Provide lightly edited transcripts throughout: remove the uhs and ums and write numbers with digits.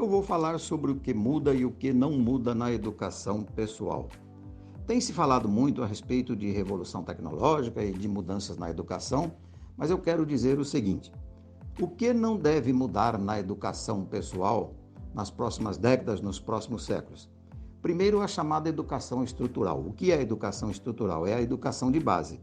eu vou falar sobre o que muda e o que não muda na educação pessoal. Tem se falado muito a respeito de revolução tecnológica e de mudanças na educação, mas eu quero dizer o seguinte: o que não deve mudar na educação pessoal nas próximas décadas, nos próximos séculos? Primeiro, a chamada educação estrutural. O que é a educação estrutural? É a educação de base.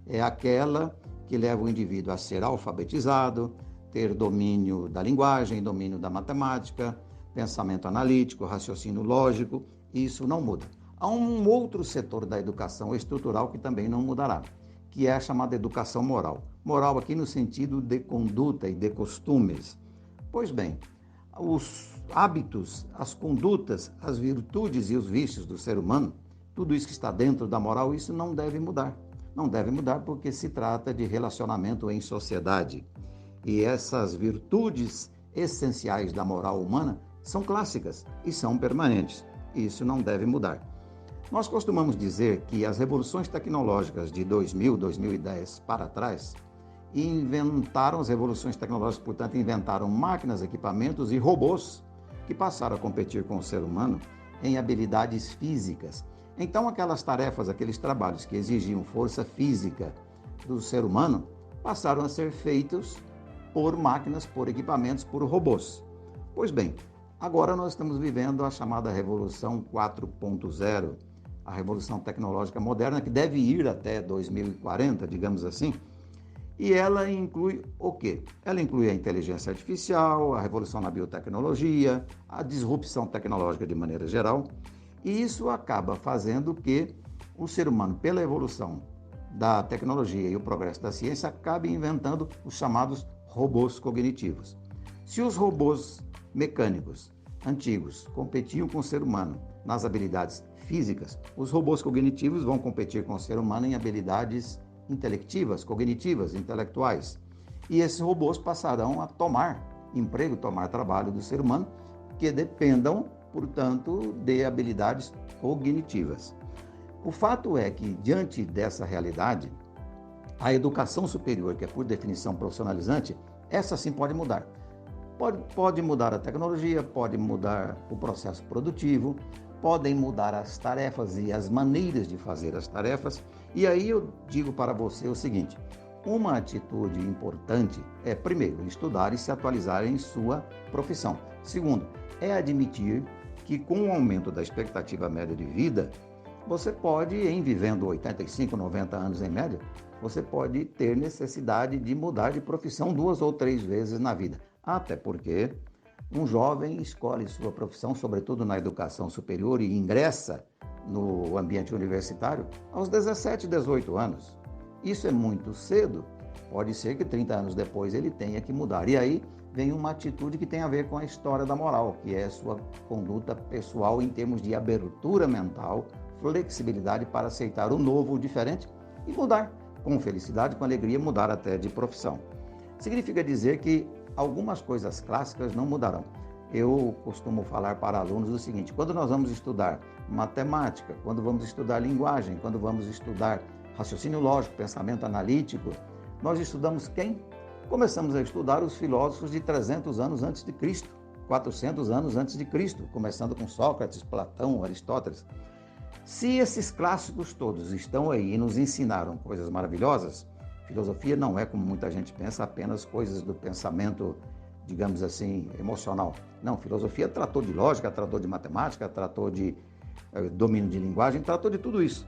É aquela que leva o indivíduo a ser alfabetizado, ter domínio da linguagem, domínio da matemática, pensamento analítico, raciocínio lógico. Isso não muda. Há um outro setor da educação estrutural que também não mudará, que é a chamada educação moral. Moral aqui no sentido de conduta e de costumes. Pois bem, os hábitos, as condutas, as virtudes e os vícios do ser humano, tudo isso que está dentro da moral, isso não deve mudar. Não deve mudar porque se trata de relacionamento em sociedade. E essas virtudes essenciais da moral humana são clássicas e são permanentes. Isso não deve mudar. Nós costumamos dizer que as revoluções tecnológicas de 2000, 2010 para trás inventaram as revoluções tecnológicas, portanto, inventaram máquinas, equipamentos e robôs que passaram a competir com o ser humano em habilidades físicas. Então, aquelas tarefas, aqueles trabalhos que exigiam força física do ser humano passaram a ser feitos por máquinas, por equipamentos, por robôs. Pois bem, agora nós estamos vivendo a chamada Revolução 4.0, a revolução tecnológica moderna, que deve ir até 2040, digamos assim, e ela inclui o quê? Ela inclui a inteligência artificial, a revolução na biotecnologia, a disrupção tecnológica de maneira geral, e isso acaba fazendo que o ser humano, pela evolução da tecnologia e o progresso da ciência, acabe inventando os chamados robôs cognitivos. Se os robôs mecânicos antigos competiam com o ser humano nas habilidades físicas, os robôs cognitivos vão competir com o ser humano em habilidades intelectivas, cognitivas, intelectuais. E esses robôs passarão a tomar emprego, tomar trabalho do ser humano, que dependam, portanto, de habilidades cognitivas. O fato é que, diante dessa realidade, a educação superior, que é por definição profissionalizante, essa sim pode mudar. Pode mudar a tecnologia, pode mudar o processo produtivo, podem mudar as tarefas e as maneiras de fazer as tarefas. E aí eu digo para você o seguinte: uma atitude importante é, primeiro, estudar e se atualizar em sua profissão. Segundo, é admitir que com o aumento da expectativa média de vida, você pode, em vivendo 85, 90 anos em média, você pode ter necessidade de mudar de profissão 2 ou 3 vezes na vida. Até porque um jovem escolhe sua profissão, sobretudo na educação superior, e ingressa no ambiente universitário aos 17, 18 anos. Isso é muito cedo. Pode ser que 30 anos depois ele tenha que mudar. E aí vem uma atitude que tem a ver com a história da moral, que é sua conduta pessoal em termos de abertura mental, flexibilidade para aceitar o novo, o diferente e mudar. Com felicidade, com alegria, mudar até de profissão. Significa dizer que algumas coisas clássicas não mudarão. Eu costumo falar para alunos o seguinte: quando nós vamos estudar matemática, quando vamos estudar linguagem, quando vamos estudar raciocínio lógico, pensamento analítico, nós estudamos quem? Começamos a estudar os filósofos de 300 anos antes de Cristo, 400 anos antes de Cristo, começando com Sócrates, Platão, Aristóteles. Se esses clássicos todos estão aí e nos ensinaram coisas maravilhosas, filosofia não é, como muita gente pensa, apenas coisas do pensamento, digamos assim, emocional. Não, filosofia tratou de lógica, tratou de matemática, tratou de domínio de linguagem, tratou de tudo isso.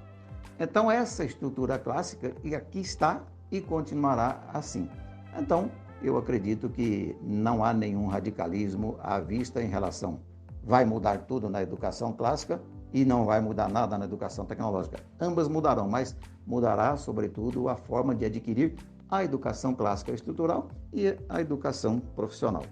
Então, essa estrutura clássica, e aqui está e continuará assim. Então, eu acredito que não há nenhum radicalismo à vista em relação. Vai mudar tudo na educação clássica e não vai mudar nada na educação tecnológica. Ambas mudarão, mas mudará, sobretudo, a forma de adquirir a educação clássica estrutural e a educação profissional.